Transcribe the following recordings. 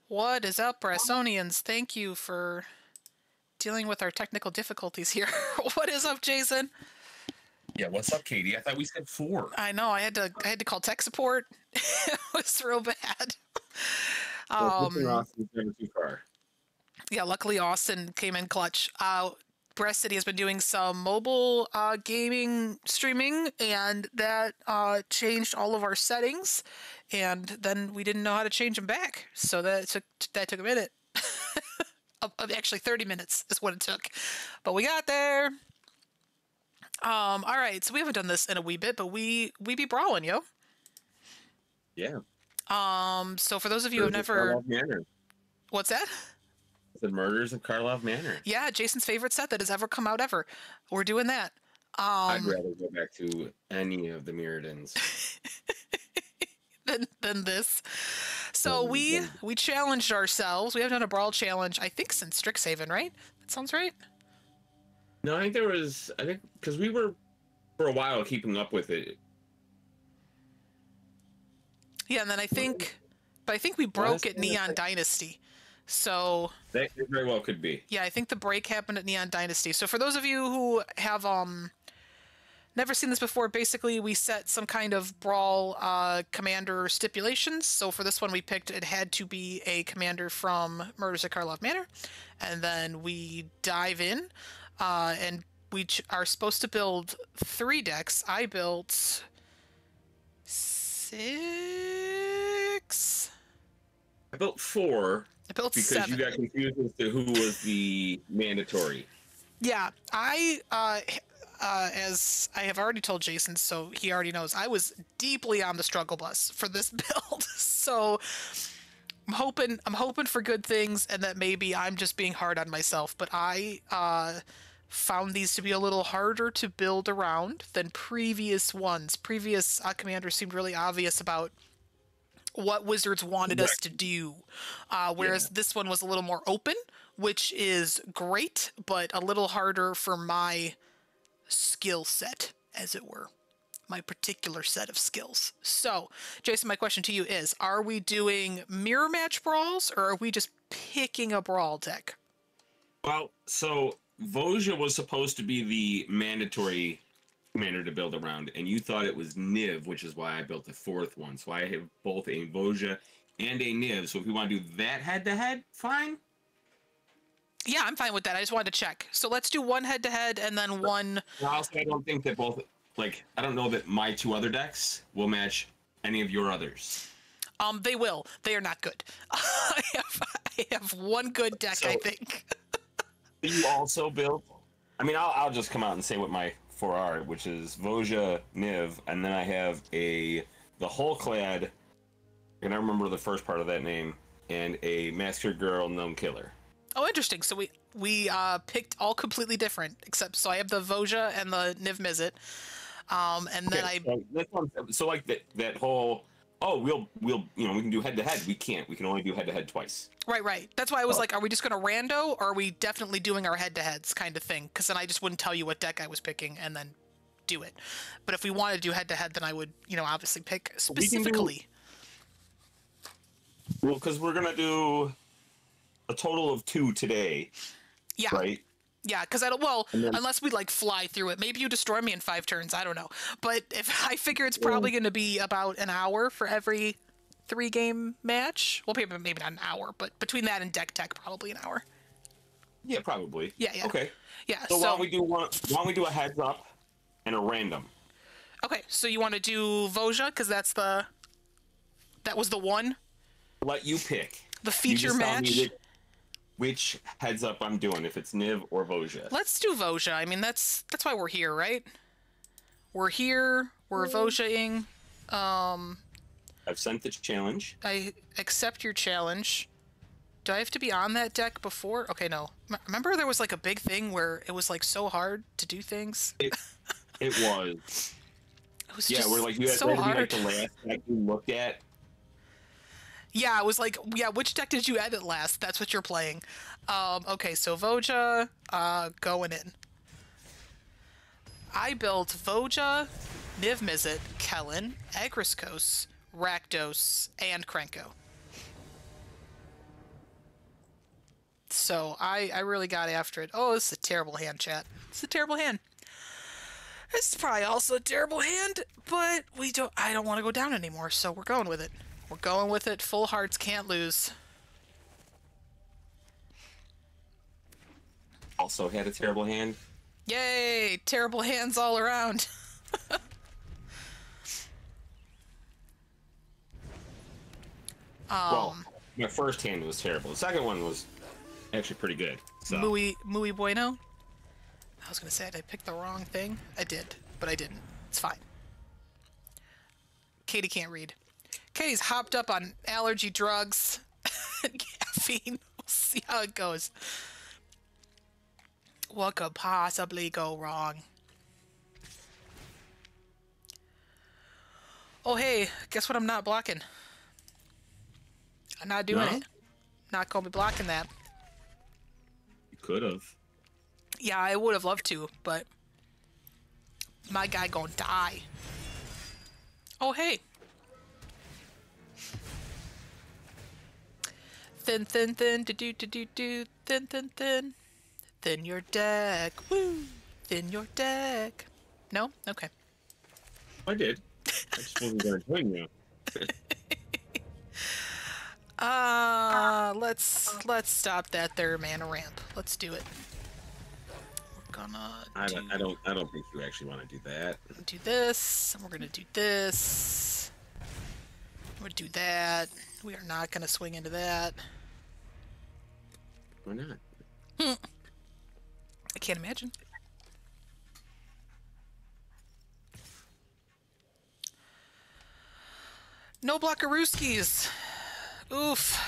What is up, Brasonians? Thank you for dealing with our technical difficulties here. What is up, Jason? Yeah, what's up, Katie? I thought we said 4. I know I had to call tech support. It was real bad. Well, listen, Ross, is never too far. Yeah, luckily Austin came in clutch. Breast City has been doing some mobile gaming streaming, and that changed all of our settings, and then we didn't know how to change them back. So that took a minute. Actually, 30 minutes is what it took, but we got there. All right, so we haven't done this in a wee bit, but we be brawling, yo. Yeah. So for those of you who have never, Karlov Manor. what's that? The Murders of Karlov Manor. Yeah, Jason's favorite set that has ever come out ever. We're doing that. I'd rather go back to any of the Mirrodins than this. So we challenged ourselves. We haven't done a Brawl challenge, I think, since Strixhaven, right? That sounds right. No, I think because we were for a while keeping up with it. Yeah, and then I think we broke at Neon Dynasty. So That very well could be. yeah, I think the break happened at Neon Dynasty. So for those of you who have never seen this before, basically we set some kind of Brawl commander stipulations. So for this one we picked it had to be a commander from Murders at Karlov Manor. And then we dive in and we are supposed to build 3 decks. I built 6. I built 4. I built because 7. you got confused as to who was the mandatory. Yeah, as I have already told Jason, so he already knows, I was deeply on the struggle bus for this build. So I'm hoping for good things, and that maybe I'm just being hard on myself. But I found these to be a little harder to build around than previous ones. Previous commanders seemed really obvious about what Wizards wanted us to do, whereas this one was a little more open, which is great, but a little harder for my skill set, as it were. My particular set of skills. So, Jason, my question to you is, are we doing mirror match brawls, or are we just picking a brawl deck? Well, so Voja was supposed to be the mandatory commander to build around, and you thought it was Niv, which is why I built the 4th one. So I have both a Voja and a Niv. So if we want to do that head-to-head, fine. Yeah, I'm fine with that. I just wanted to check. So let's do one head-to-head and then one... Also, I don't think that both... Like, I don't know that my 2 other decks will match any of your others. They will. They are not good. I have one good deck, I think. You also built... I mean, I'll just come out and say what my 4 are, which is Voja, Niv, and then I have the Hull-clad, I can remember the first part of that name, and a Massacred Girl Gnome Killer. Oh, interesting. So we picked all completely different, except so I have the Voja and the Niv Mizzet, and then so like that whole we can do head to head. We can't. We can only do head to head twice. Right. That's why I was like, are we just going to rando, or are we definitely doing our head to heads kind of thing? Because then I just wouldn't tell you what deck I was picking and then do it. But if we wanted to do head to head, then I would, obviously pick specifically. Well, because we're gonna do a total of 2 today. Yeah. Right. Yeah, because unless we like fly through it, maybe you destroy me in 5 turns. I don't know, but if I figure it's probably going to be about an hour for every 3-game match. Well, maybe not an hour, but between that and deck tech, probably an hour. Yeah, probably. Yeah. Okay. Yeah. So why don't we do a heads up and a random? Okay, so you want to do Voja because that was the one. Let you pick The feature match. Which heads up I'm doing, if it's Niv or Voja. Let's do Voja. I mean, that's why we're here, right? We're here. We're Voja-ing. I've sent the challenge. I accept your challenge. Do I have to be on that deck before? Okay, no. Remember there was like a big thing where it was like so hard to do things? It was. It was just where like you had so hard. Like the last deck you looked at. Yeah, I was like, which deck did you edit last? That's what you're playing. Okay, so Voja, going in. I built Voja, Niv Mizzet, Kellen, Agriskos, Rakdos, and Krenko. So I really got after it. Oh, this is a terrible hand, chat. It's a terrible hand. It's probably also a terrible hand, but I don't want to go down anymore, so we're going with it. We're going with it. Full hearts can't lose. Also had a terrible hand. Yay! Terrible hands all around. Well, my first hand was terrible. The second one was actually pretty good. So. Muy bueno. I was gonna say, did I pick the wrong thing? I did, but I didn't. It's fine. Katie can't read. Katie's hopped up on allergy drugs and caffeine. We'll see how it goes. What could possibly go wrong? Oh, hey, guess what I'm not blocking? I'm not doing it. Not gonna be blocking that. You could have. Yeah, I would have loved to, but my guy gonna die. Oh, hey. Thin, thin, thin, do, thin, thin, thin. Thin your deck, woo. Thin your deck. No? Okay. I did. I just wasn't gonna join you. Let's stop that there mana ramp. Let's do it. We're gonna I don't think you actually want to do that. do this, and we're gonna do this. We'll do that. We are not gonna swing into that. Why not? I can't imagine. No blockarooskies. Oof.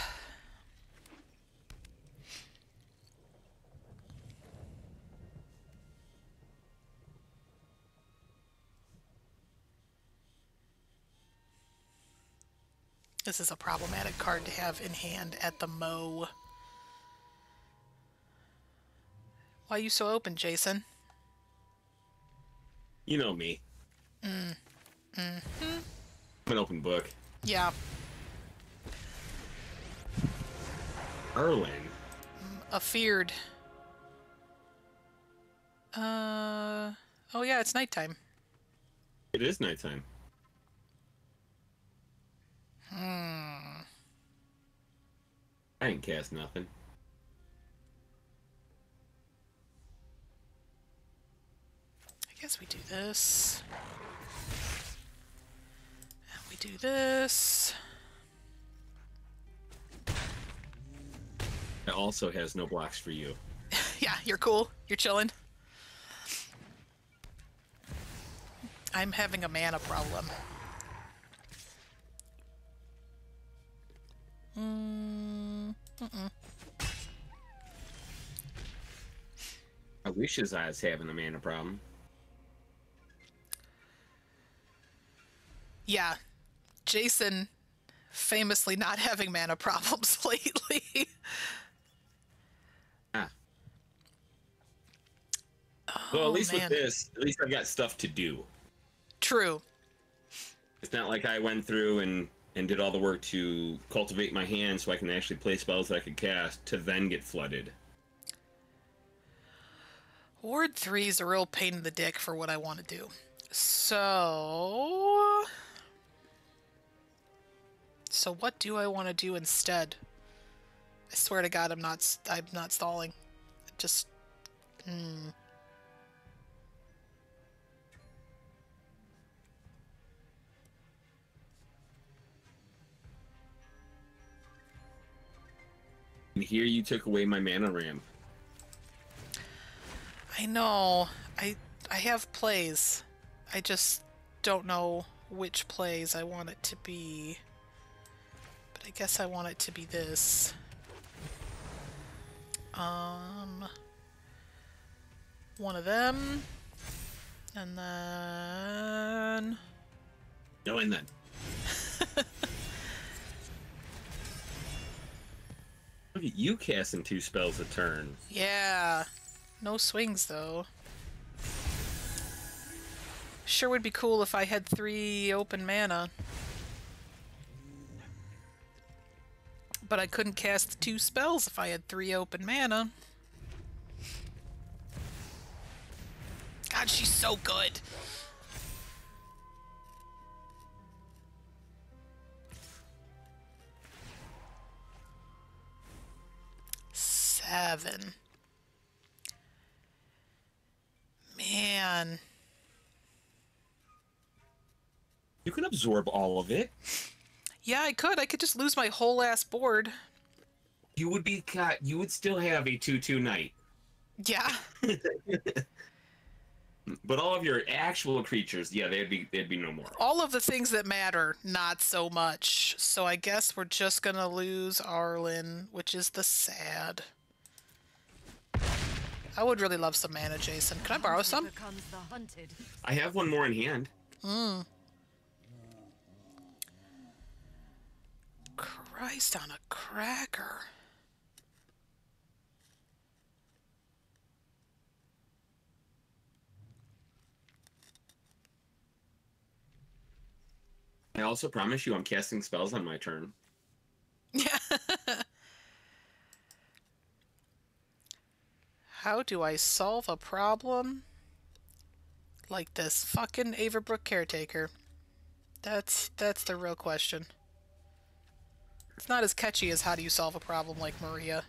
This is a problematic card to have in hand at the Mo. Why are you so open, Jason? You know me. I'm an open book. Yeah. Brawlin. Afeared. Oh yeah, it's nighttime. It is nighttime. I ain't cast nothing. I guess we do this. And we do this. It also has no blocks for you. Yeah, you're cool. You're chilling. I'm having a mana problem. I wish his eyes having a mana problem. Yeah, Jason famously not having mana problems lately. Well, at least man. with this, at least I've got stuff to do. True. It's not like I went through and did all the work to cultivate my hand so I can actually play spells that I could cast to then get flooded. Ward 3 is a real pain in the dick for what I want to do. So what do I want to do instead? I swear to God, I'm not stalling. Just And here you took away my mana ramp. I know. I have plays. I just don't know which plays I want it to be. But I guess I want it to be this. One of them. And then... No, and then. Look at you casting 2 spells a turn. Yeah. No swings, though. Sure would be cool if I had 3 open mana. But I couldn't cast the 2 spells if I had 3 open mana. God, she's so good. Seven. Man. You can absorb all of it. Yeah, I could. I could just lose my whole ass board. You would be you would still have a 2/2 knight. Yeah. But all of your actual creatures, yeah, they'd be no more. All of the things that matter, not so much. So I guess we're just gonna lose Arlen, which is the sad. I would really love some mana, Jason. Can I borrow some? I have one more in hand. Christ on a cracker. I also promise you I'm casting spells on my turn. Yeah. How do I solve a problem like this fucking Averbrook caretaker? That's the real question. It's not as catchy as how do you solve a problem like Maria.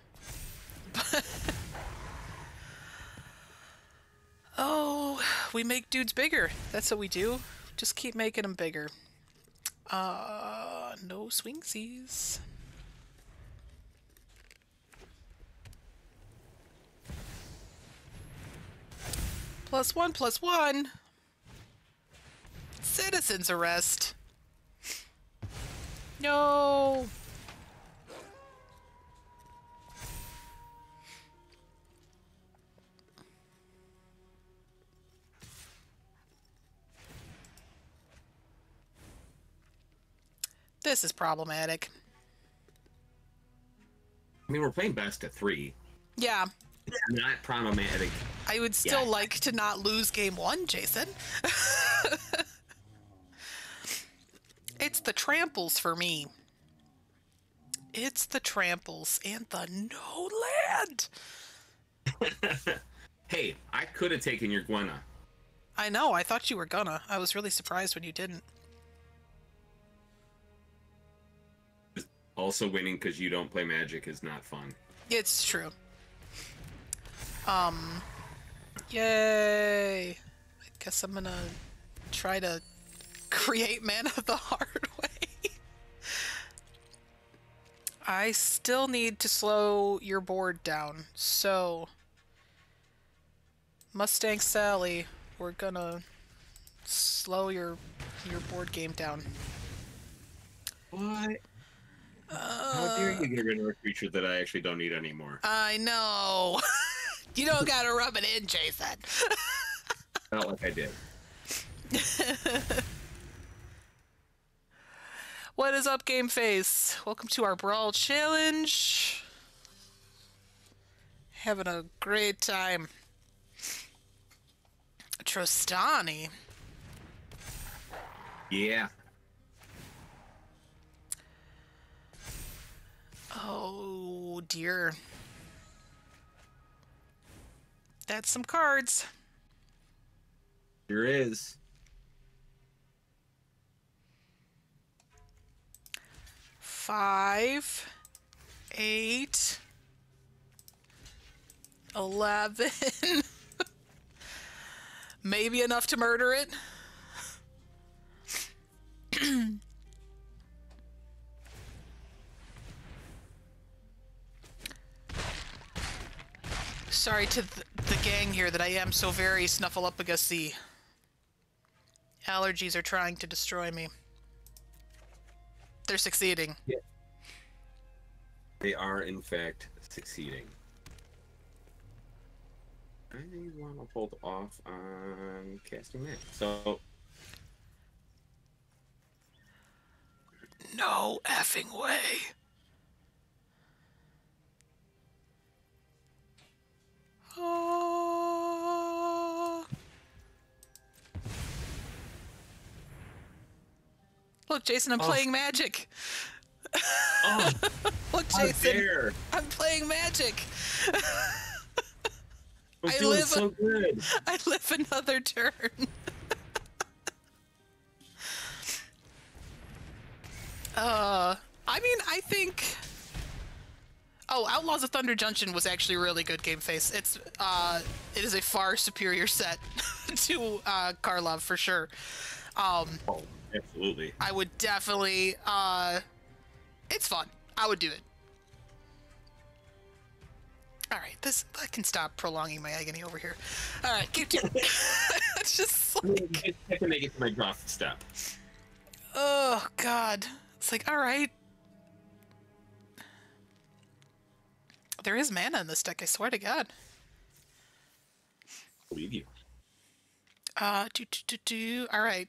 Oh, we make dudes bigger. That's what we do. Just keep making them bigger. No swingsies. +1/+1. Citizen's arrest. No. This is problematic. I mean, we're playing best of 3. Yeah. It's not problematic. I would still like to not lose game 1, Jason. It's the tramples for me. It's the tramples and the no land. Hey, I could have taken your Gwenna. I know, I thought you were gonna. I was really surprised when you didn't. Also, winning because you don't play Magic is not fun. It's true. Yay. I guess I'm gonna try to create mana the hard way. I still need to slow your board down, so Mustang Sally, we're gonna slow your board game down. What? How dare you get rid of a creature that I actually don't need anymore? I know. You don't gotta rub it in, Jason. Not like I did. What is up, Game Face? Welcome to our Brawl Challenge. Having a great time. Trostani. Yeah. Oh, dear. That's some cards. There is. 5, 8, 11. Maybe enough to murder it. Sorry to the gang here that I am so very snuffleupagus-y. Allergies are trying to destroy me. They're succeeding. Yeah. They are, in fact, succeeding. I want to hold off on casting that. So... No effing way. Look, Jason, I'm playing Magic. Oh, Look, how Jason, dare! I'm playing Magic. I was I doing live. so good. I live another turn. I mean, I think. Oh, Outlaws of Thunder Junction was actually a really good game face. It is a far superior set to Karlov for sure. Oh, absolutely. I would definitely. It's fun. I would do it. All right, I can stop prolonging my agony over here. All right, keep doing. It's just like, I can make it to my draw step. oh god, it's like all right. There is mana in this deck. I swear to God. Believe you. All right.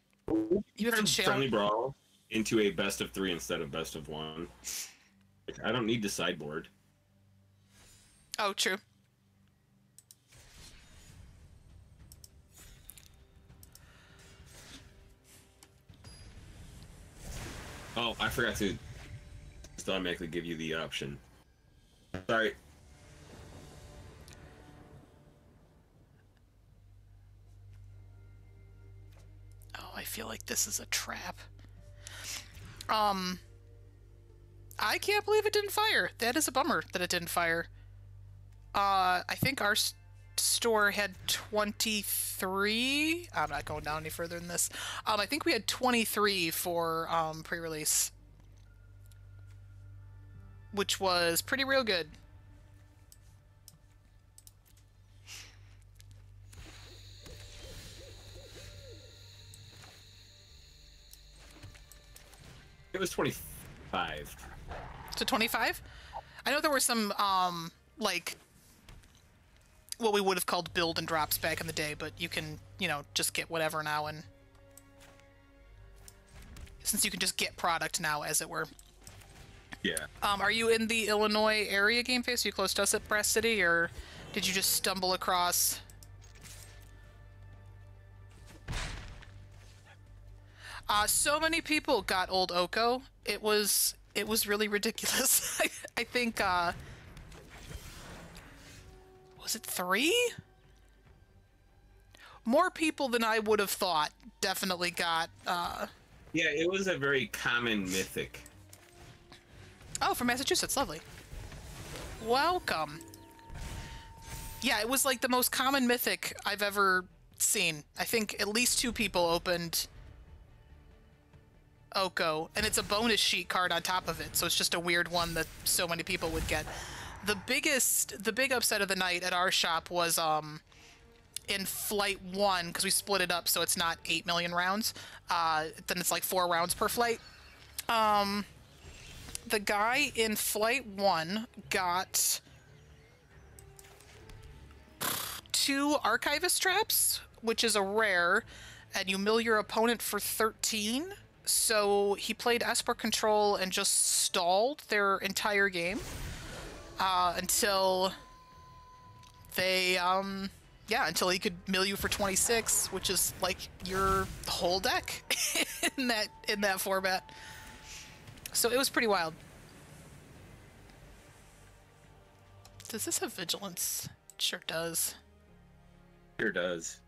You have to friendly brawl into a best of 3 instead of best of 1. I don't need the sideboard. Oh, true. Oh, I forgot to just automatically give you the option. Sorry. Oh, I feel like this is a trap. I can't believe it didn't fire. That is a bummer that it didn't fire. I think our store had 23. I'm not going down any further than this. I think we had 23 for pre-release, which was pretty real good. It was 25. To 25? I know there were some like what we would have called build and drops back in the day, but you can, just get whatever now, and since you can just get product now, as it were. Yeah. Are you in the Illinois area game face? Are you close to us at Brass City, or did you just stumble across? So many people got old Oko. It was really ridiculous. I think was it 3? More people than I would have thought definitely got Yeah, it was a very common mythic. Oh, from Massachusetts, lovely. Welcome. Yeah, it was like the most common mythic I've ever seen. I think at least 2 people opened Oko, and it's a bonus sheet card on top of it, so it's just a weird one that so many people would get. The big upset of the night at our shop was in flight 1, because we split it up so it's not 8 million rounds. Then it's like 4 rounds per flight. The guy in flight 1 got 2 Archivist traps, which is a rare, and you mill your opponent for 13. So he played Esper Control and just stalled their entire game until they, until he could mill you for 26, which is like your whole deck in that format. So it was pretty wild. Does this have vigilance? It sure does. Sure does.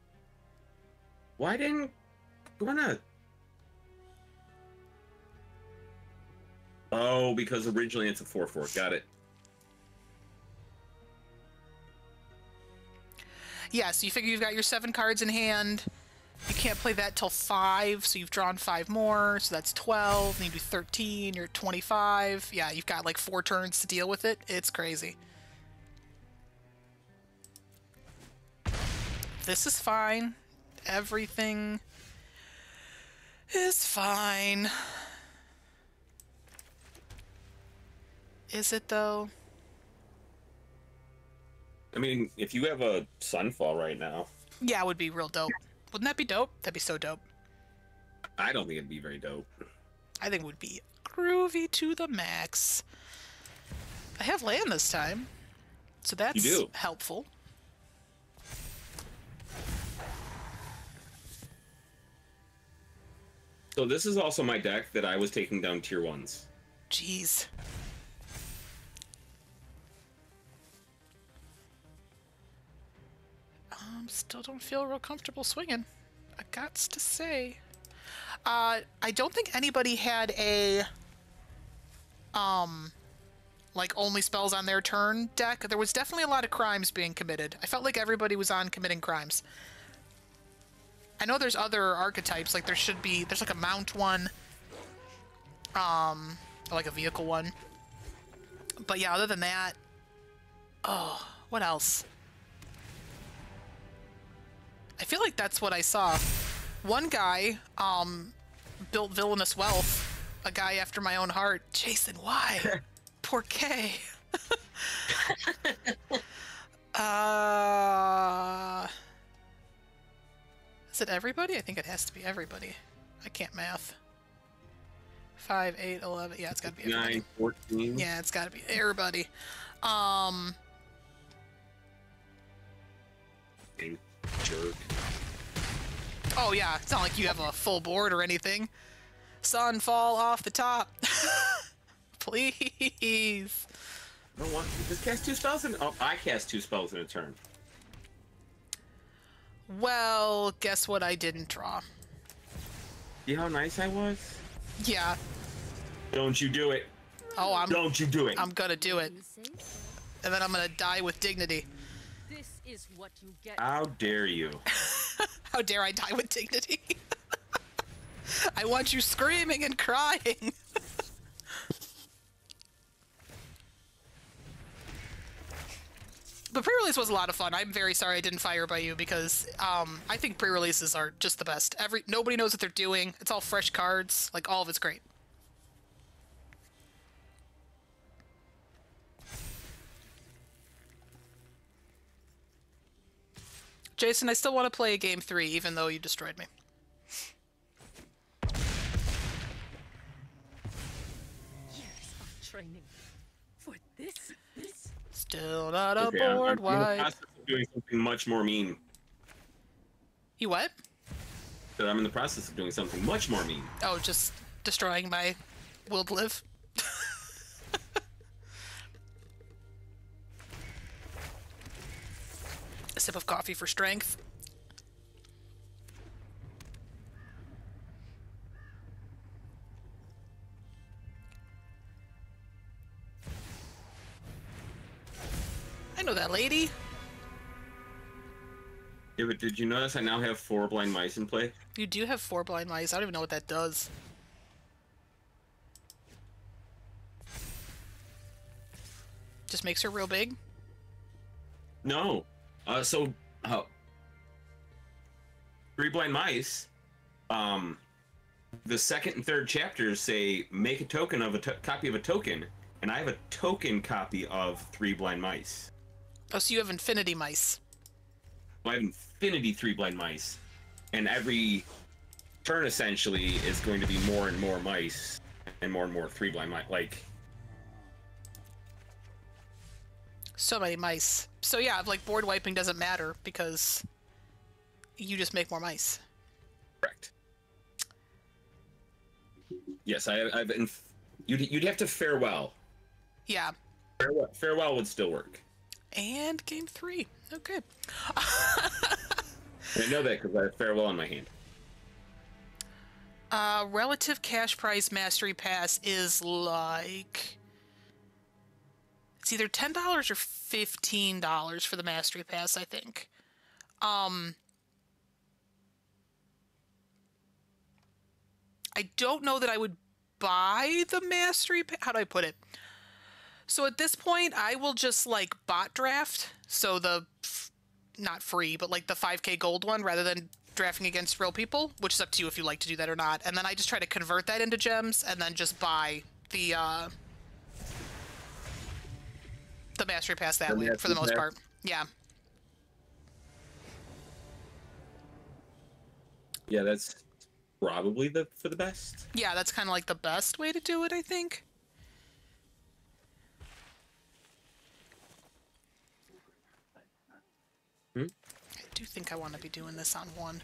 Why didn't you wanna? Oh, because originally it's a 4/4. Got it. Yeah, so you figure you've got your 7 cards in hand. You can't play that till 5, so you've drawn 5 more, so that's 12. Then you do 13, you're at 25. Yeah, you've got like 4 turns to deal with it. It's crazy. This is fine. Everything is fine. Is it though? I mean, if you have a Sunfall right now. Yeah, it would be real dope. Wouldn't that be dope? That'd be so dope. I don't think it'd be very dope. I think it would be groovy to the max. I have land this time, so that's helpful. So this is also my deck that I was taking down tier 1s. jeez. Still don't feel real comfortable swinging. I gots to say. I don't think anybody had a, like, only spells on their turn deck. There was definitely a lot of crimes being committed. I felt like everybody was on committing crimes. I know there's other archetypes, like there's like a mount one, like a vehicle one. But yeah, other than that, oh, what else? I feel like that's what I saw. One guy, built Villainous Wealth, a guy after my own heart. Jason, why? Poor K. Is it everybody? I think it has to be everybody. I can't math. 5, 8, 11. Yeah, it's gotta be everybody. 9, 14. Yeah, it's gotta be everybody. Jerk. Oh yeah, it's not like you have a full board or anything. Sun, fall off the top. Please. I don't want to just cast 2 spells in. Oh, I cast 2 spells in a turn. Well, guess what I didn't draw? See how nice I was? Yeah. Don't you do it. Oh, Don't you do it. I'm gonna do it. And then I'm gonna die with dignity. This is what you get. How dare you? How dare I die with dignity? I want you screaming and crying. The pre-release was a lot of fun. I'm very sorry I didn't fire by you because I think pre-releases are just the best. Nobody knows what they're doing. It's all fresh cards. Like, all of it's great. Jason, I still want to play game 3, even though you destroyed me. Years of training for this. Still not Okay, aboard, I'm in the why? process of doing something much more mean. You what? That I'm in the process of doing something much more mean. Oh, just destroying my will to live. A sip of coffee for strength. I know that lady. Yeah, but did you notice I now have 4 blind mice in play? You do have 4 blind mice. I don't even know what that does. Just makes her real big? No. 3 blind mice. The second and third chapters say make a token of a copy of a token, and I have a token copy of 3 blind mice. Oh, so you have infinity mice. I have infinity 3 blind mice, and every turn essentially is going to be more and more mice, and more 3 blind mice. Like, So many mice. So yeah, like board wiping doesn't matter because you just make more mice. correct. Yes, you'd have to farewell. Yeah. Farewell would still work. And game 3. Okay. I know that because I have farewell in my hand. Relative cash price mastery pass is like... It's either $10 or $15 for the mastery pass, I think. I don't know that I would buy the mastery pass. How do I put it? So at this point, I will just like bot draft. So not free, but like the 5k gold one rather than drafting against real people, which is up to you if you like to do that or not. And then I just try to convert that into gems and then just buy the mastery pass that way for the most part. Yeah. Yeah, that's probably for the best. Yeah, that's kind of like the best way to do it, I think. I do think I want to be doing this on 1.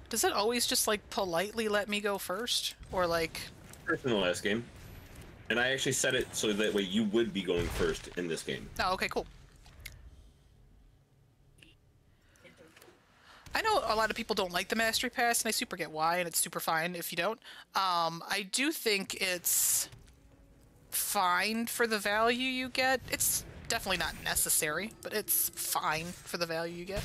Does it always just, like, politely let me go first? Or, like... First in the last game. And I actually set it so that way you would be going first in this game. Oh, okay, cool. I know a lot of people don't like the Mastery Pass, and I super get why, and it's super fine if you don't. I do think it's fine for the value you get. It's definitely not necessary, but it's fine for the value you get.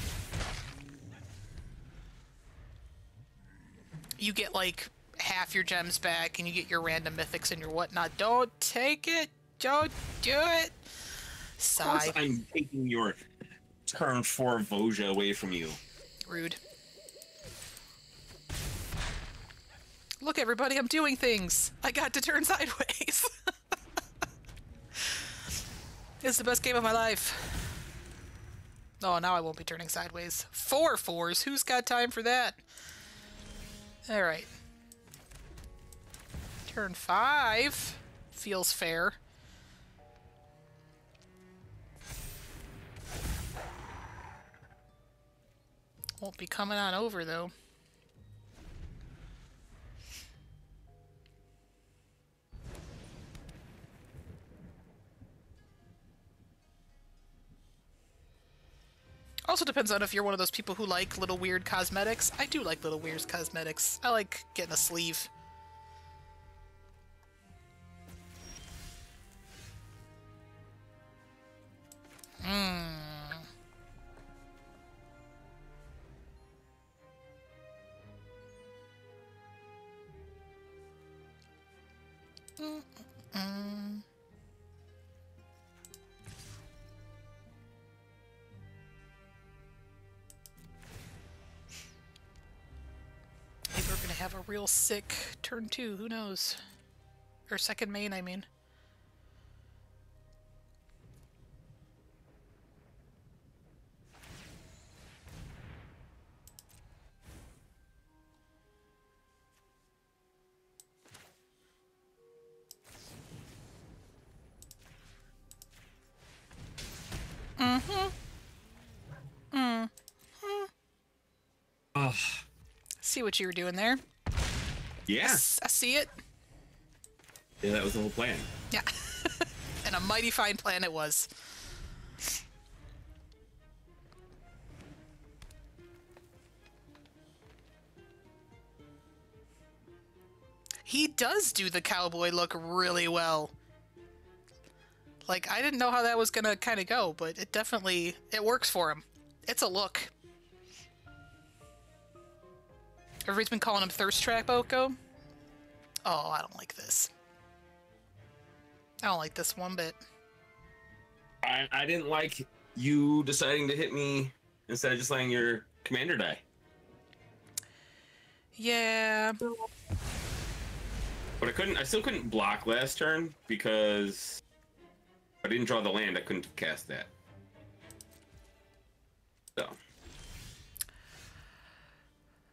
You get, like, half your gems back, and you get your random mythics and your whatnot. Don't take it! Don't do it! Of course I'm taking your turn 4 Voja away from you. Rude. Look, everybody, I'm doing things! I got to turn sideways! It's the best game of my life. Oh, now I won't be turning sideways. 4 fours? Who's got time for that? Alright. Turn 5 feels fair. Won't be coming on over, though. Also depends on if you're one of those people who like little weird cosmetics. I do like little weird cosmetics. I like getting a sleeve. Maybe we're gonna have a real sick turn 2, who knows? Or second main, I mean. Ugh. See what you were doing there. Yeah. I see it. Yeah, that was the whole plan. Yeah. And a mighty fine plan it was. He does do the cowboy look really well. Like, I didn't know how that was gonna kind of go, but it definitely, it works for him. It's a look. Everybody's been calling him Thirst Trap Oko. Oh, I don't like this. I don't like this one bit. I didn't like you deciding to hit me instead of just letting your commander die. Yeah. But I still couldn't block last turn because if I didn't draw the land, I couldn't cast that. So.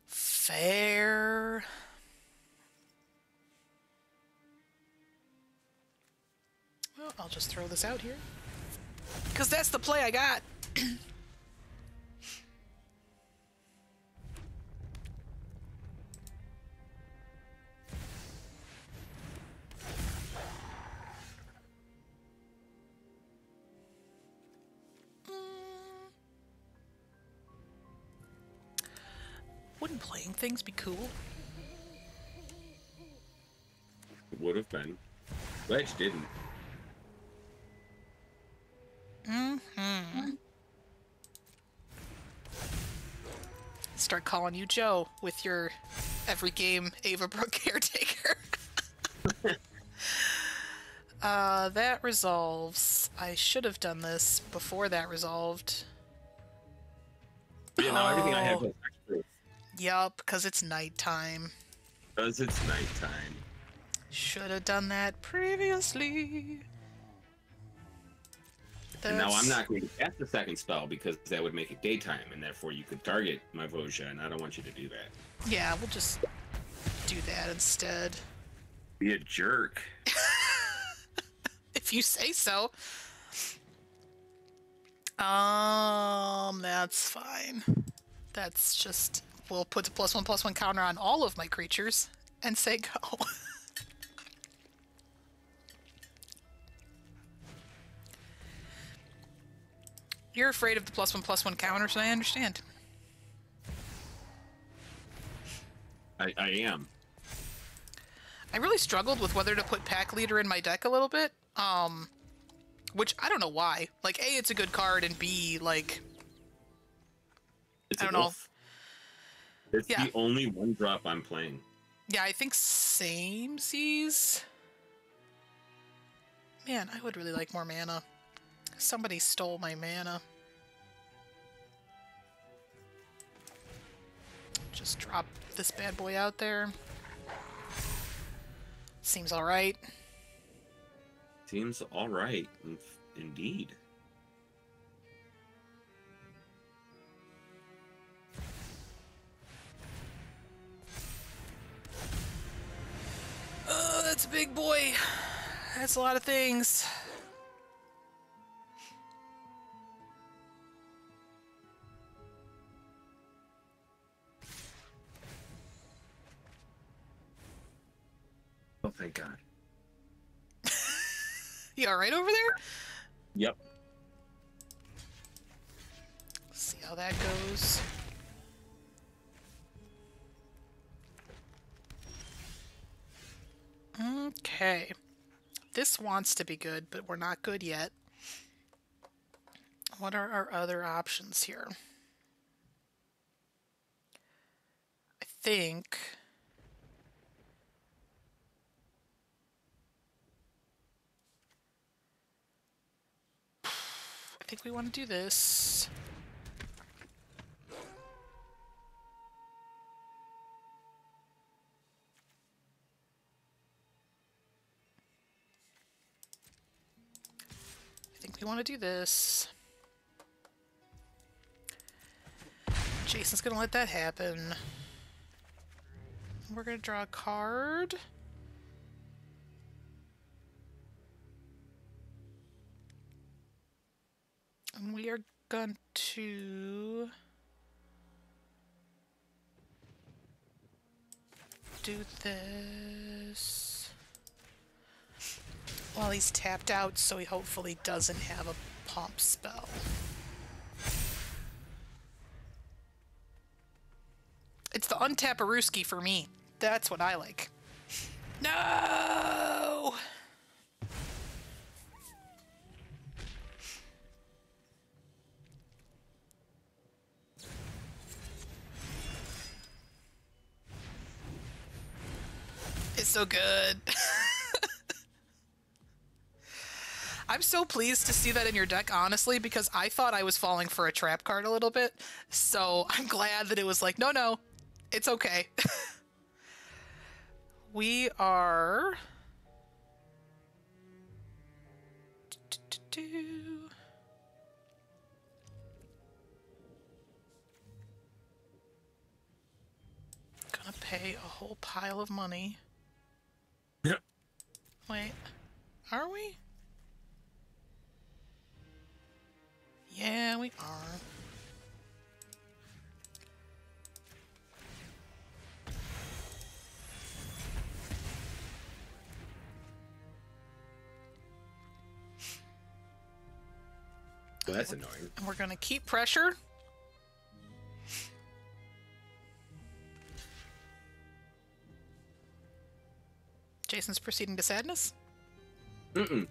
Fair. Well, I'll just throw this out here. Because that's the play I got. Wouldn't playing things be cool? It would have been. Ledge didn't. Start calling you Joe with your every game Ava Brook caretaker. That resolves. I should have done this before that resolved. Yeah, now everything I have is extra. Yup, because it's nighttime. Because it's nighttime. Should have done that previously. And now I'm not going to cast the second spell because that would make it daytime, and therefore you could target my Voja, and I don't want you to do that. Yeah, we'll just do that instead. Be a jerk. If you say so. That's fine. That's just will put the +1/+1 counter on all of my creatures and say go. You're afraid of the +1/+1 counters, and I understand. I am. I really struggled with whether to put Pack Leader in my deck a little bit. Which I don't know why. Like, A, it's a good card, and B, like, It's I a don't know. wolf. It's Yeah. the only 1-drop I'm playing. Yeah, I think same seas. Man, I would really like more mana. Somebody stole my mana. Just drop this bad boy out there. Seems alright. Seems all right, indeed. Oh, that's a big boy. That's a lot of things. Oh, thank God. You alright over there? Yep. See how that goes. Okay. This wants to be good, but we're not good yet. What are our other options here? I think... we want to do this. I think we want to do this. Jason's gonna let that happen. We're gonna draw a card. And we are going to do this while he's tapped out, so he hopefully doesn't have a pump spell. It's the untapperooski for me. That's what I like. No! It's so good. I'm so pleased to see that in your deck, honestly, because I thought I was falling for a trap card a little bit. So I'm glad that it was like, no, no, it's okay. We are... Gonna pay a whole pile of money. Yep. Wait, are we? Yeah, we are. Well, that's annoying. And we're gonna keep pressure. Jason's proceeding to sadness. Mm-mm.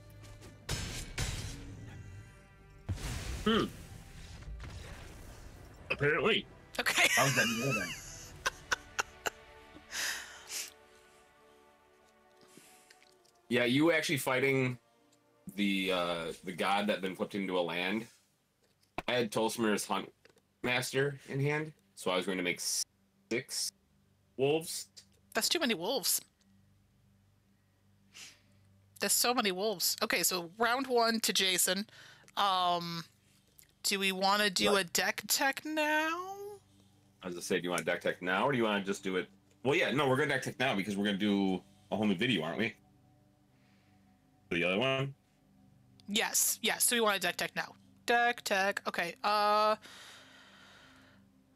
Apparently. Okay. I was at no then. Yeah, you actually fighting the god that been flipped into a land. I had Tolsmir's Hunt Master in hand, so I was going to make 6 wolves. That's too many wolves. There's so many wolves. Okay, so round 1 to Jason. Do we want to do a deck tech now? As I say, do you want to deck tech now, or do you want to just do it? Well, yeah, no, we're going to deck tech now because we're going to do a whole new video, aren't we? The other one? Yes, yes. So we want to deck tech now. Deck tech. Okay.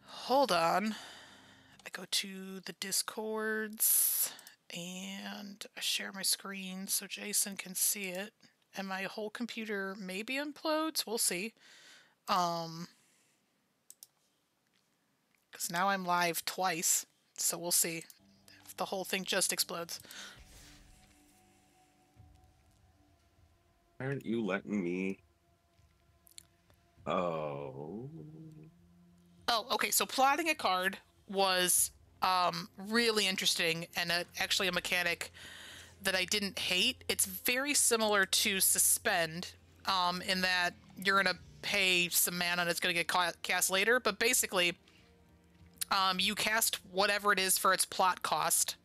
Hold on. go to the Discords and I share my screen so Jason can see it. And my whole computer maybe implodes. We'll see. Because now I'm live twice, so we'll see if the whole thing just explodes. Why aren't you letting me? Oh. Oh, okay. So plotting a card was really interesting and actually a mechanic that I didn't hate. It's very similar to Suspend in that you're going to pay some mana and it's going to get cast later. But basically, you cast whatever it is for its plot cost.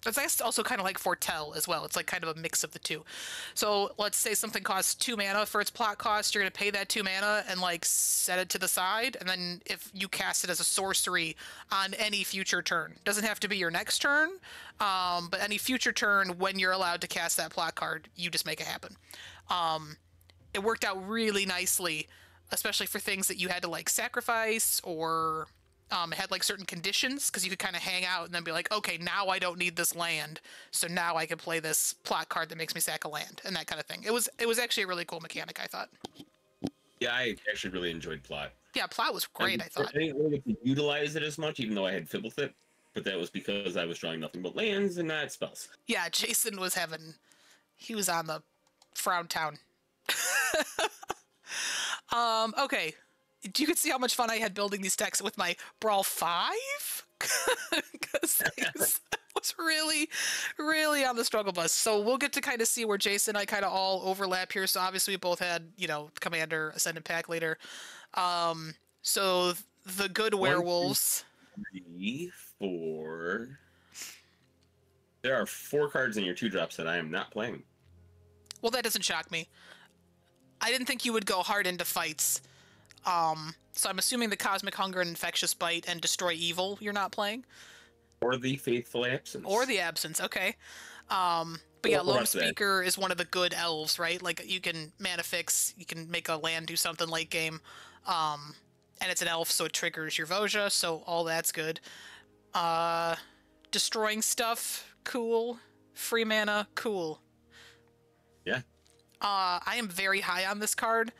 It's also kind of like Foretell as well. It's like kind of a mix of the two. So let's say something costs 2 mana for its plot cost. You're going to pay that 2 mana and like set it to the side. And then if you cast it as a sorcery on any future turn, doesn't have to be your next turn, but any future turn when you're allowed to cast that plot card, you just make it happen. It worked out really nicely, especially for things that you had to like sacrifice or it had like certain conditions because you could kind of hang out and then be like, okay, now I don't need this land, so now I can play this plot card that makes me sack a land and that kind of thing. It was actually a really cool mechanic, I thought. Yeah, I actually really enjoyed plot. Yeah, plot was great, I thought. I didn't really get to utilize it as much, even though I had fiddle with it, but that was because I was drawing nothing but lands and not spells. Yeah, Jason was he was on the Frown Town. Okay. You could see how much fun I had building these decks with my Brawl 5? Because things was really, really on the struggle bus. So we'll get to kind of see where Jason and I kind of all overlap here. So obviously we both had, Commander Ascendant pack later. So the good werewolves. 1, 2, 3, 4. There are 4 cards in your 2-drops that I am not playing. Well, that doesn't shock me. I didn't think you would go hard into fights. So I'm assuming the Cosmic Hunger and Infectious Bite and Destroy Evil you're not playing? Or the Faithful Absence. Or the Absence, okay. But yeah, Lone Speaker is one of the good elves, right? Like, you can mana fix, you can make a land do something late game. And it's an elf, so it triggers your Voja, so all that's good. Destroying stuff, cool. Free mana, cool. Yeah. I am very high on this card.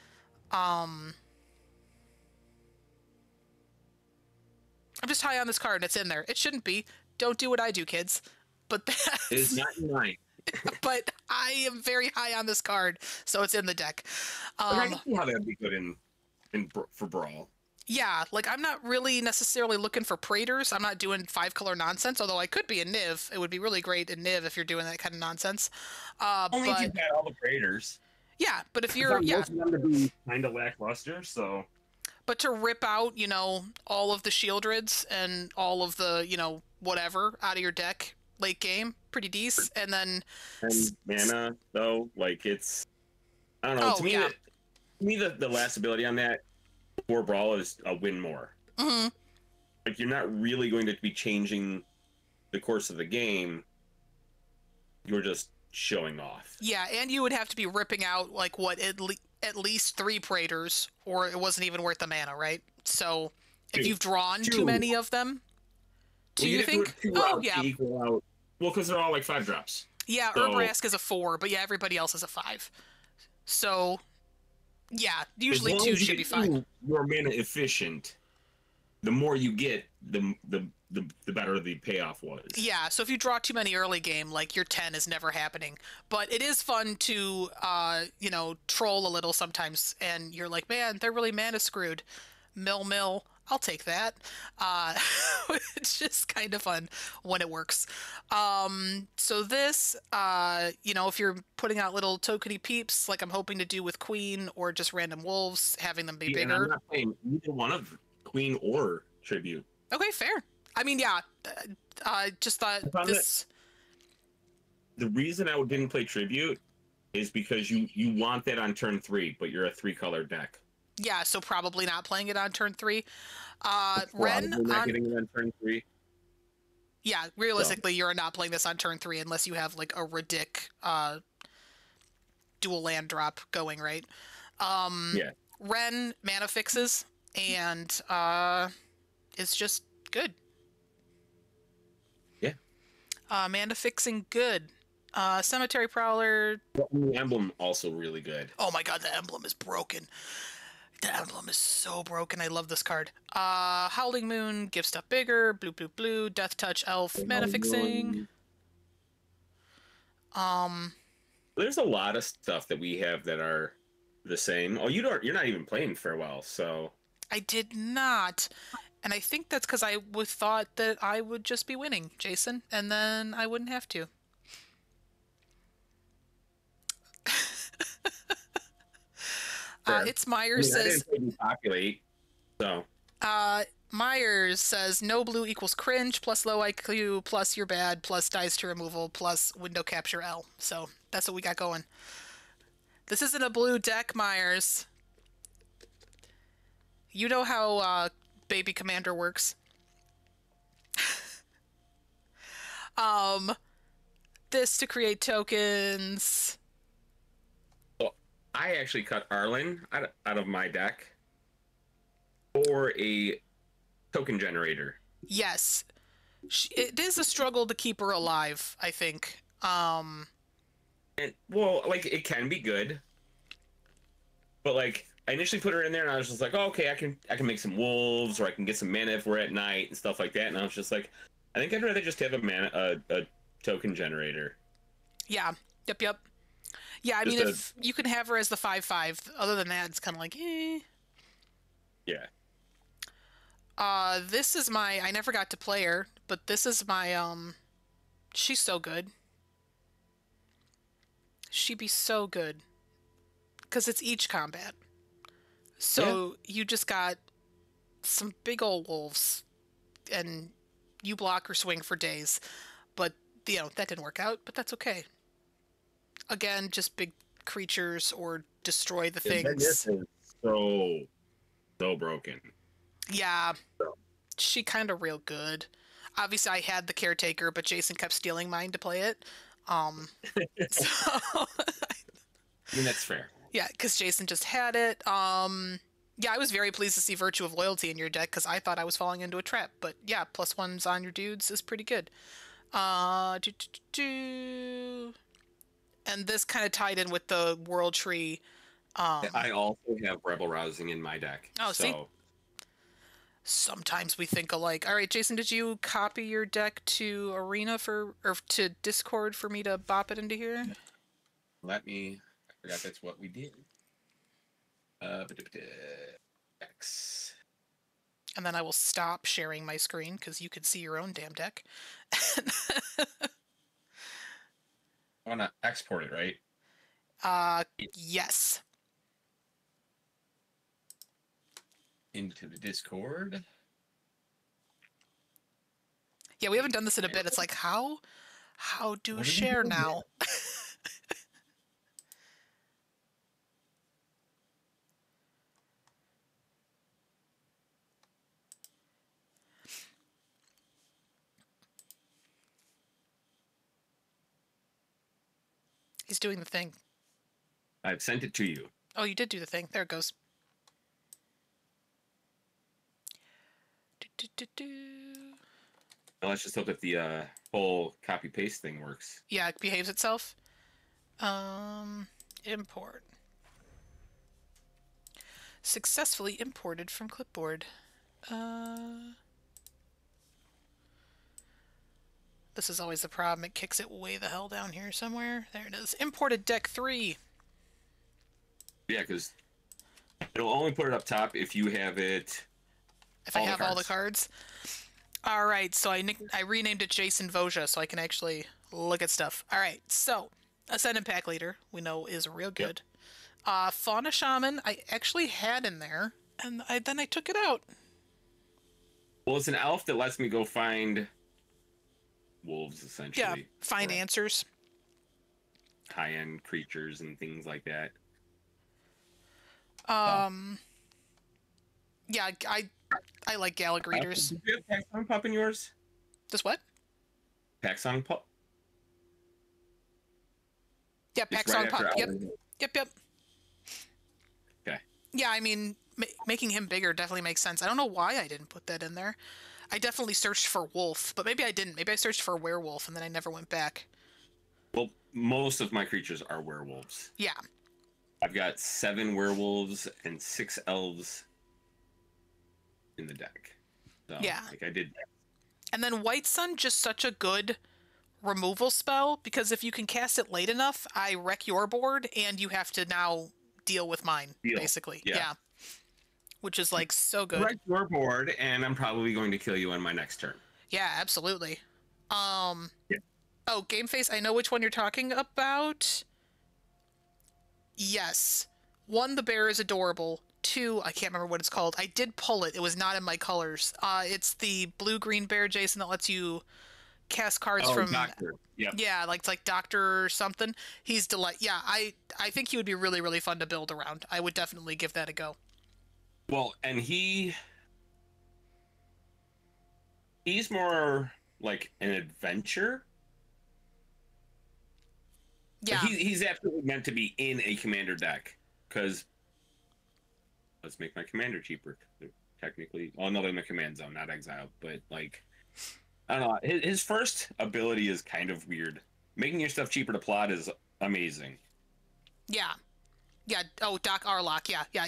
I'm just high on this card and it's in there. It shouldn't be. Don't do what I do, kids. But that's... It is not in mine. But I am very high on this card, so it's in the deck. I can see how that'd be good for Brawl. Yeah, like I'm not really necessarily looking for Praetors. I'm not doing 5-color nonsense, although I could be in Niv. It would be really great in Niv if you're doing that kind of nonsense. Only if you've got all the Praetors. Yeah, but if you're... Yeah. Most of them to be kind of lackluster, so... But to rip out, all of the Shieldreds and all of the, whatever out of your deck late game, pretty decent. And then... And mana, though, like, it's... I don't know. Oh, to me, the last ability on that for Brawl is a win more. Mm-hmm. Like, you're not really going to be changing the course of the game. You're just showing off. Yeah, and you would have to be ripping out, like, at least 3 Praetors, or it wasn't even worth the mana, right? So, if you've drawn too many of them, do you think? Oh, yeah. Equal out. Well, because they're all like 5-drops. Yeah, so... Urbrask is a 4, but yeah, everybody else is a 5. So, yeah, usually 2 should be fine. You're mana efficient. The more you get, the better the payoff was. Yeah, so if you draw too many early game, like your 10 is never happening. But it is fun to, troll a little sometimes, and you're like, man, they're really mana screwed. Mill, I'll take that. It's just kind of fun when it works. So this, if you're putting out little tokeny peeps, like I'm hoping to do with Queen or just random wolves, having them be bigger. I'm not playing either one of Queen or Tribute. Okay, fair. I mean, yeah, I just thought this... The reason I didn't play Tribute is because you want that on turn 3, but you're a 3-color deck. Yeah, so probably not playing it on turn 3. Ren not getting it on turn 3. Yeah, realistically, you're not playing this on turn 3 unless you have like a ridic dual land drop going, right? Yeah. Ren mana fixes and it's just good. Mana fixing, good. Cemetery Prowler. The emblem also really good. Oh my god, the emblem is broken. The emblem is so broken. I love this card. Howling Moon, give stuff bigger. Blue, blue, blue. Death Touch, Elf, mana fixing. There's a lot of stuff that we have that are the same. Oh, you're not even playing Farewell, so. I did not. And I think that's because I would thought that I would just be winning, Jason, and then I wouldn't have to. It's Myers says. I didn't populate, so. Myers says no blue equals cringe plus low IQ plus you're bad plus dies to removal plus window capture L. So that's what we got going. This isn't a blue deck, Myers. You know how Baby Commander works. This to create tokens. Well, I actually cut Arlen out of my deck for a token generator. Yes. It is a struggle to keep her alive, I think. And, well, like, it can be good. But, like, I initially put her in there and I was just like, oh, okay, I can make some wolves, or I can get some mana if we're at night and stuff like that. And I was just like, I think I'd rather just have a token generator. Yeah. Yep. Yeah, I mean, if you can have her as the 5/5, other than that, it's kind of like, eh. Yeah. This is my, I never got to play her, but this is my, she's so good. She'd be so good. Because it's each combat. So you just got some big old wolves, and you block or swing for days. But, you know, that didn't work out, but that's okay. Again, just big creatures or destroy the things. This is so broken. Yeah, she kind of real good. Obviously, I had the caretaker, but Jason kept stealing mine to play it. So I mean, that's fair. Yeah, because Jason just had it. Yeah, I was very pleased to see Virtue of Loyalty in your deck because I thought I was falling into a trap. But yeah, +1s on your dudes is pretty good. And this kind of tied in with the World Tree. I also have Rebel Rousing in my deck. Oh, see? Sometimes we think alike. All right, Jason, did you copy your deck to Arena or to Discord for me to bop it into here? I forgot that's what we did. X. And then I will stop sharing my screen because you could see your own damn deck. I want to export it, right? Yes. Into the Discord. Yeah, we haven't done this in a bit. It's like, how do share now? He's doing the thing. I've sent it to you. Oh, you did do the thing. There it goes. Now let's just hope that the whole copy paste thing works. Yeah, it behaves itself. Import. Successfully imported from clipboard. This is always the problem. It kicks it way the hell down here somewhere. There it is. Imported deck 3. Yeah, because it'll only put it up top if you have it. If I have all the cards. All right, so I renamed it Jason Voja so I can actually look at stuff. All right, so Ascendant Pack Leader we know is real good. Yep. Fauna Shaman I actually had in there, and then I took it out. Well, it's an elf that lets me go find wolves, essentially. Yeah, find answers. High-end creatures and things like that. Yeah, I like Gallic readers. Do you have Paxong Pup in yours? This what? Paxong Pup? Yeah, Paxong Pup. Yep. Yep. Okay. Yeah, I mean, making him bigger definitely makes sense. I don't know why I didn't put that in there. I definitely searched for wolf, but maybe I didn't. Maybe I searched for werewolf and then I never went back. Well, most of my creatures are werewolves. Yeah. I've got 7 werewolves and 6 elves in the deck. So, Yeah. like I did. And then White Sun, just such a good removal spell, because if you can cast it late enough, I wreck your board and you have to now deal with mine, basically. Yeah. Which is like so good. Wreck your board, and I'm probably going to kill you on my next turn. Yeah, absolutely. Yeah. Oh, Game Face, I know which one you're talking about. Yes. 1, the bear is adorable. 2, I can't remember what it's called. I did pull it. It was not in my colors. It's the blue-green bear, Jason, that lets you cast cards from... Doctor. Yep. Yeah, like it's like Doctor or something. He's Yeah, I think he would be really, really fun to build around. I would definitely give that a go. Well, and he's more like an adventure. Yeah. Like he's absolutely meant to be in a commander deck, because let's make my commander cheaper. Technically, oh no, they're in the command zone, not exiled. But like, I don't know. His first ability is kind of weird. Making your stuff cheaper to plot is amazing. Yeah. Yeah. Oh, Doc Arlock. Yeah. Yeah.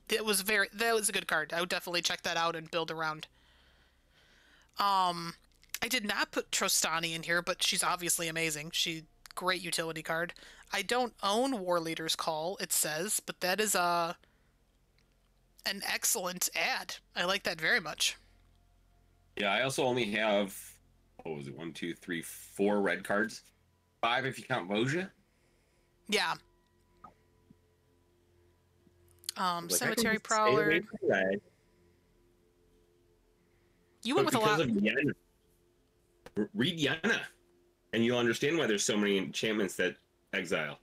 That was a good card. I would definitely check that out and build around. I did not put Trostani in here, but she's obviously amazing. Great utility card. I don't own War Leader's Call, it says, but that is an excellent ad. I like that very much. Yeah, I also only have, what was it, 1, 2, 3, 4 red cards. 5 if you count Voja. Yeah. Like, Cemetery Prowler. You went with a lot. Yenna. Read Yenna, and you'll understand why there's so many enchantments that exile.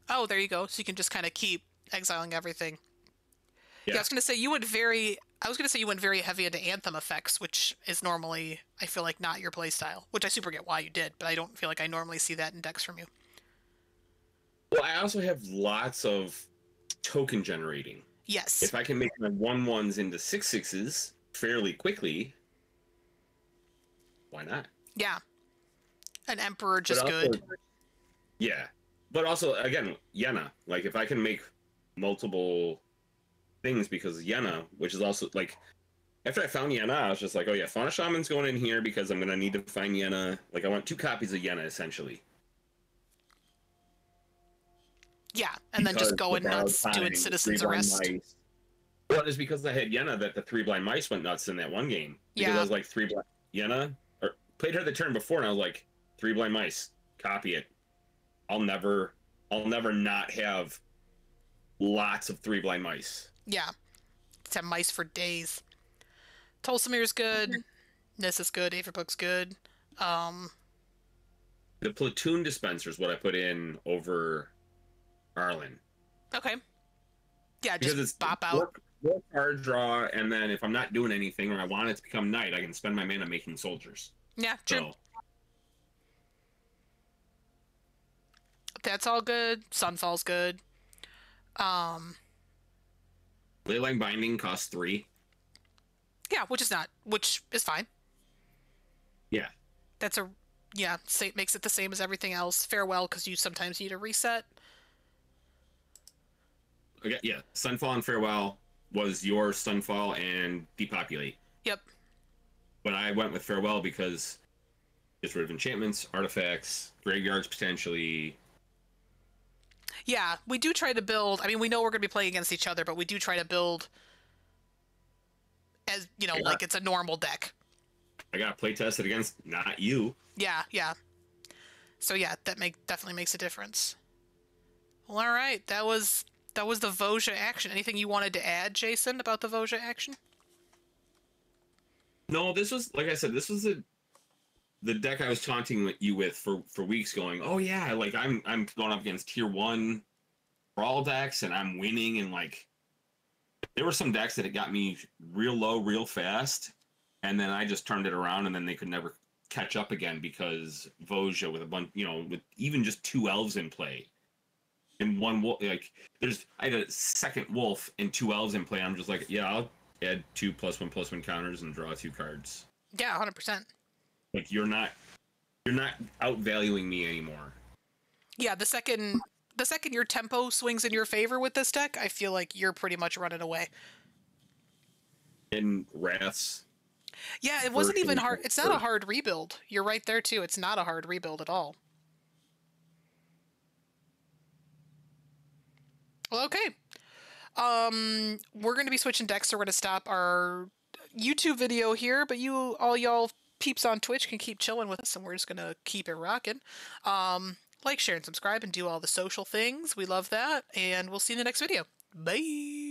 Oh, there you go. So you can just kind of keep exiling everything. Yeah, I was gonna say you went very heavy into Anthem effects, which is normally, I feel like, not your playstyle. Which I super get why you did, but I don't feel like I normally see that in decks from you. Well, I also have lots of token generating. Yes. If I can make my 1/1s into 6/6s fairly quickly, why not? Yeah. An Emperor just good. Yeah. But also, again, Yenna. Like, if I can make multiple things, because Yenna, which is also, like, after I found Yenna, I was just like, oh yeah, Fauna Shaman's going in here because I'm going to need to find Yenna. Like, I want 2 copies of Yenna, essentially. Yeah, and then just going nuts doing Citizen's Arrest. Well, it's because I had Yenna that the 3 blind mice went nuts in that one game. Because I was like, 3 blind Yenna, or played her the turn before, and I was like, 3 blind mice, copy it. I'll never not have lots of 3 blind mice. Yeah, just have mice for days. Tolsimir's good. Nissa's good. Aetherbook's good. The platoon dispenser is what I put in over Brawlin. Okay. Yeah, because just it's bop out. Work card draw, and then if I'm not doing anything or I want it to become night, I can spend my mana making soldiers. Yeah, true. So, that's all good. Sunfall's good. Leyline Binding costs 3. Yeah, which is fine. Yeah. Makes it the same as everything else. Farewell, because you sometimes need a reset. Okay, yeah. Sunfall and Farewell was your Sunfall and Depopulate. Yep. But I went with Farewell because it's rid of enchantments, artifacts, graveyards potentially. Yeah, we do try to build. I mean, we know we're going to be playing against each other, but we do try to build as, like it's a normal deck. I got to play test it against not you. Yeah, yeah. So yeah, that definitely makes a difference. Well, all right. That was the Voja action. Anything you wanted to add, Jason, about the Voja action? No, this was, like I said, this was the deck I was taunting you with for weeks, going, oh yeah, like I'm going up against tier 1 Brawl decks and I'm winning, and like there were some decks that it got me real low real fast, and then I just turned it around, and then they could never catch up again because Voja with a bunch, with even just 2 elves in play and one wolf. Like, I had a second wolf and 2 elves in play. I'm just like, yeah, I'll add 2 +1/+1 counters and draw 2 cards. Yeah, 100%. Like, you're not outvaluing me anymore. Yeah, the second your tempo swings in your favor with this deck, I feel like you're pretty much running away. And Wraths. Yeah, it wasn't even hard. It's not a hard rebuild. You're right there too. It's not a hard rebuild at all. Well, okay. We're going to be switching decks, so we're going to stop our YouTube video here, but all y'all peeps on Twitch can keep chilling with us, and we're just going to keep it rocking. Like, share, and subscribe, and do all the social things. We love that, and we'll see you in the next video. Bye!